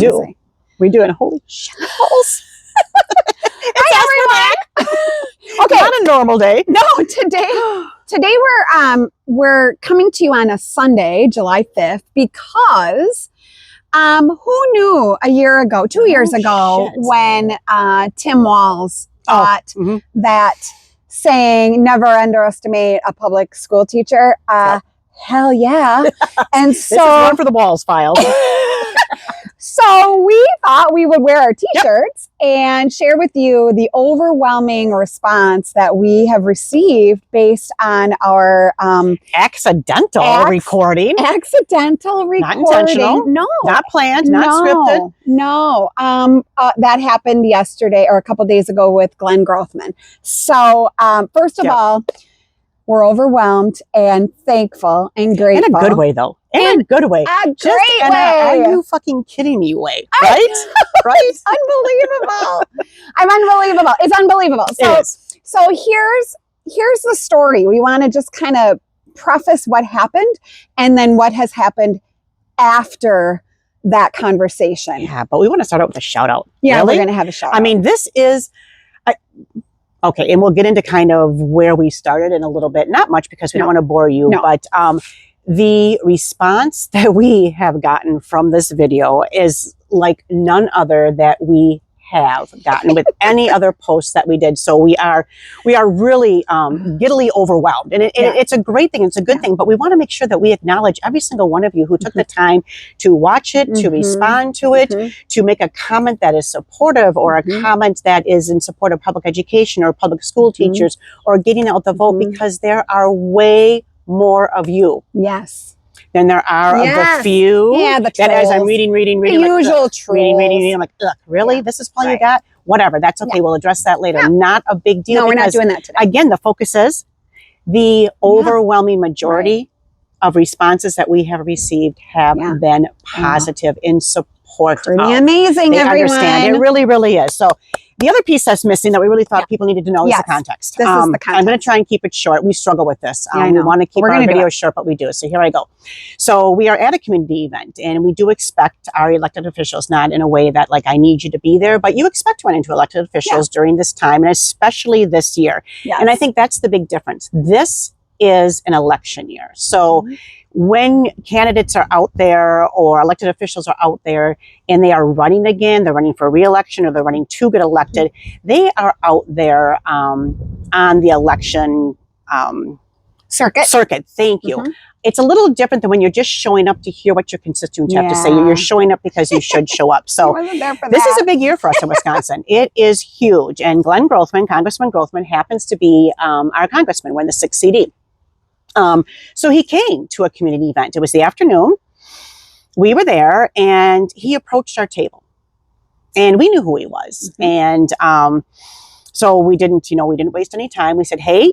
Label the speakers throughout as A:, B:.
A: do. We do. And holy shit balls.
B: Hi, everyone.
A: Okay. Not a normal day.
B: No, today we're coming to you on a Sunday, July 5th, because who knew a year ago, 2 years ago, when Tim Walz thought that saying never underestimate a public school teacher, hell yeah. And so
A: this is one for the Walz files.
B: So we thought we would wear our t-shirts and share with you the overwhelming response that we have received based on our
A: accidental recording.
B: Accidental recording.
A: Not intentional.
B: No.
A: Not planned. Not scripted.
B: No. That happened yesterday or a couple days ago with Glenn Grothman. So first of all, we're overwhelmed and thankful and grateful.
A: In a good way, though. In a good way.
B: A great way.
A: Are you fucking kidding me way? Right? Right?
B: It's unbelievable. I'm unbelievable. It's unbelievable. So here's the story. We want to just kind of preface what happened and then what has happened after that conversation.
A: Yeah, but we want to start out with a shout out.
B: Yeah,
A: really?
B: We're going to have a shout out.
A: I mean, this is... okay, and we'll get into kind of where we started in a little bit. Not much because we don't want to bore you, but the response that we have gotten from this video is like none other that we have gotten with any other posts that we did. So we are really giddily overwhelmed, and it's a great thing. It's a good thing, but we want to make sure that we acknowledge every single one of you who took the time to watch it, to respond to it, to make a comment that is supportive or a comment that is in support of public education or public school teachers or getting out the vote, because there are way more of you.
B: Yes.
A: Than there are of the few.
B: Yeah, the trolls.
A: That as I'm reading, the
B: usual trolls.
A: Reading, I'm like, ugh, really? This is all you got? Whatever, that's okay. We'll address that later. Not a big deal.
B: No, we're not doing that today.
A: Again, the focus is the overwhelming majority of responses that we have received have been positive in support.
B: Pretty amazing, everyone.
A: Understand. It really, really is. So the other piece that's missing that we really thought people needed to know is the context.
B: This is the context.
A: I'm going to try and keep it short. We struggle with this. We want to keep our videos short, but we do. So here I go. So we are at a community event, and we do expect our elected officials, not in a way that like I need you to be there, but you expect to run into elected officials during this time, and especially this year. And I think that's the big difference. This is an election year. So when candidates are out there or elected officials are out there and they are running again, they're running for re-election or they're running to get elected, they are out there on the election circuit. Thank you. It's a little different than when you're just showing up to hear what your constituents have to say. You're showing up because you should show up. So this is a big year for us in Wisconsin. It is huge. And Glenn Grothman, Congressman Grothman, happens to be our congressman. We're in the 6th CD. So he came to a community event. It was the afternoon. We were there, and he approached our table, and we knew who he was. And so we didn't waste any time. We said, hey,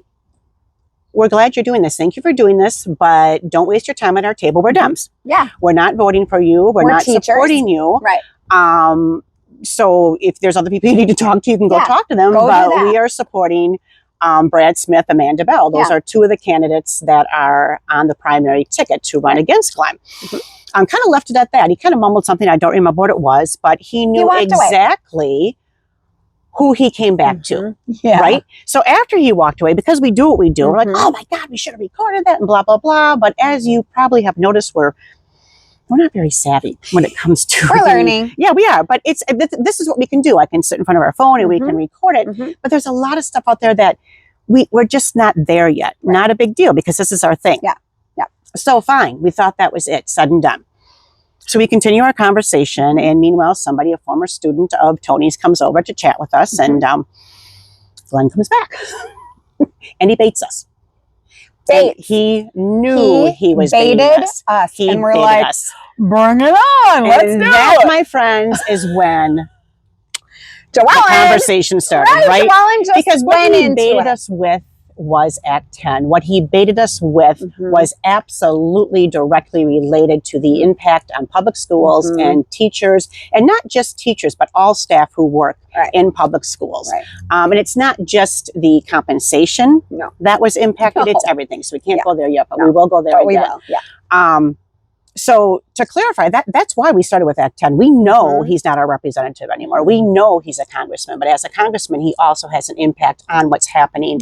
A: we're glad you're doing this. Thank you for doing this, but don't waste your time at our table. We're Dems.
B: Yeah.
A: We're not voting for you. We're not
B: teachers.
A: Supporting you.
B: Right.
A: So if there's other people you need to talk to, you can go talk to them. But we are supporting Brad Smith, Amanda Bell. Those are two of the candidates that are on the primary ticket to run against Glenn. Kind of left it at that. He kind of mumbled something. I don't remember what it was, but he knew exactly who he came back to, right? So after he walked away, because we do what we do, we're like, oh my God, we should have recorded that and blah, blah, blah. But as you probably have noticed, we're not very savvy when it comes to...
B: We're learning.
A: Yeah, we are. But this is what we can do. I can sit in front of our phone and we can record it. But there's a lot of stuff out there that we're just not there yet. Not a big deal because this is our thing.
B: Yeah.
A: So fine. We thought that was it. Said and done. So we continue our conversation. And meanwhile, somebody, a former student of Tony's, comes over to chat with us. And Glenn comes back. And he baits us. He knew he was baiting us.
B: And we're like, bring it on. Let's do
A: that,
B: it.
A: my friends, is when
B: the
A: conversation started, right?
B: Because
A: what he baited us with was Act 10. What he baited us with was absolutely directly related to the impact on public schools and teachers, and not just teachers, but all staff who work in public schools. And it's not just the compensation that was impacted, it's everything. So we can't go there yet, but we will go there again. So to clarify, that's why we started with Act 10. We know he's not our representative anymore. We know he's a congressman, but as a congressman, he also has an impact on what's happening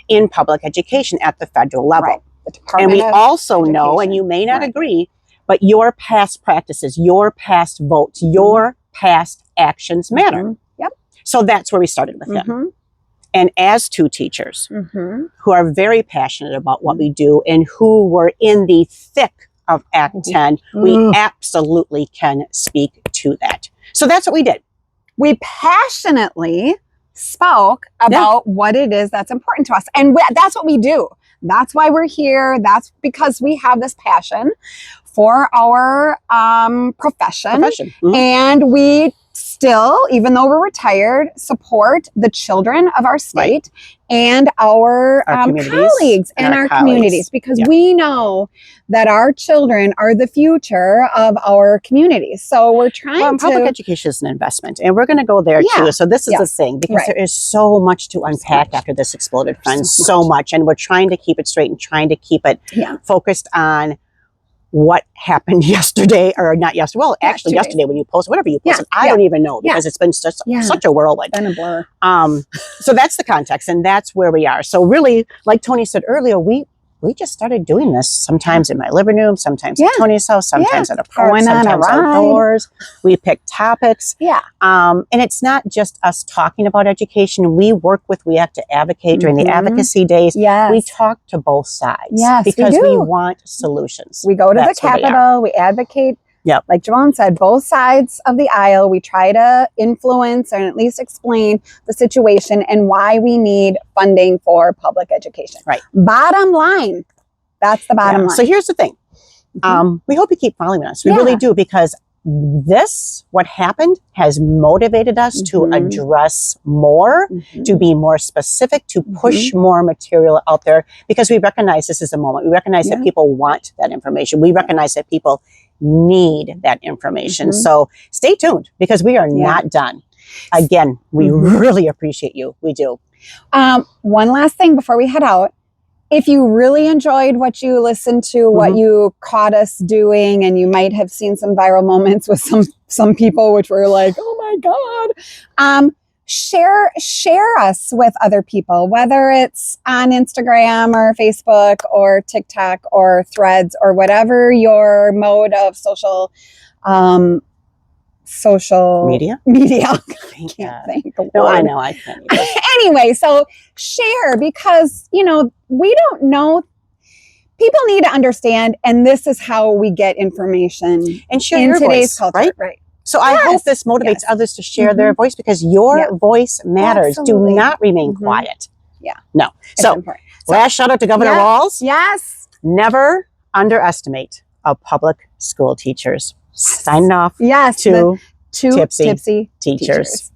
A: in public education at the federal level.
B: Right.
A: And we also know, and you may not agree, but your past practices, your past votes, your past actions matter.
B: Yep.
A: So that's where we started with him. And as two teachers who are very passionate about what we do and who were in the thick of Act 10, we absolutely can speak to that. So that's what we did.
B: We passionately spoke about what it is that's important to us. And that's what we do. That's why we're here. That's because we have this passion for our profession. And we still, even though we're retired, support the children of our state and our colleagues and our communities, because we know that our children are the future of our communities. So we're trying
A: public education is an investment, and we're going to go there too. So this is the thing, because there is so much to unpack after this exploded, friends, so much. And we're trying to keep it straight and trying to keep it focused on what happened yesterday, or not yesterday. Well, actually yesterday when you posted, whatever you posted, I don't even know, because it's been such a whirlwind.
B: Been a blur.
A: So that's the context, and that's where we are. So really, like Tony said earlier, we just started doing this sometimes in my living room, sometimes at Tony's house, sometimes at a park, sometimes outdoors. We pick topics. And it's not just us talking about education. We work with We Act to Advocate during the advocacy days. We talk to both sides because we want solutions.
B: We go to the Capitol, we advocate. Like Joanne said, both sides of the aisle. We try to influence and at least explain the situation and why we need funding for public education. Bottom line. That's the bottom line.
A: So here's the thing. We hope you keep following us. We really do, because what happened has motivated us to address more, to be more specific, to push more material out there, because we recognize this is a moment. We recognize that people want that information. We recognize that people need that information. So stay tuned, because we are not done. Again, we really appreciate you. We do.
B: One last thing before we head out. If you really enjoyed what you listened to, what you caught us doing, and you might have seen some viral moments with some people, which were like, oh my God, share us with other people, whether it's on Instagram or Facebook or TikTok or Threads or whatever your mode of social media. I can't think.
A: No, I know. I can't.
B: Anyway, so share, because, we don't know. People need to understand, and this is how we get information
A: and share
B: in
A: your
B: today's
A: voice,
B: culture.
A: Right? So I hope this motivates others to share their voice, because your voice matters.
B: Absolutely.
A: Do not remain quiet. No.
B: So
A: last shout out to Governor Walz.
B: Yes.
A: Never underestimate our public school teachers. Signing off.
B: Yes.
A: To
B: two
A: tipsy
B: tipsy
A: teachers.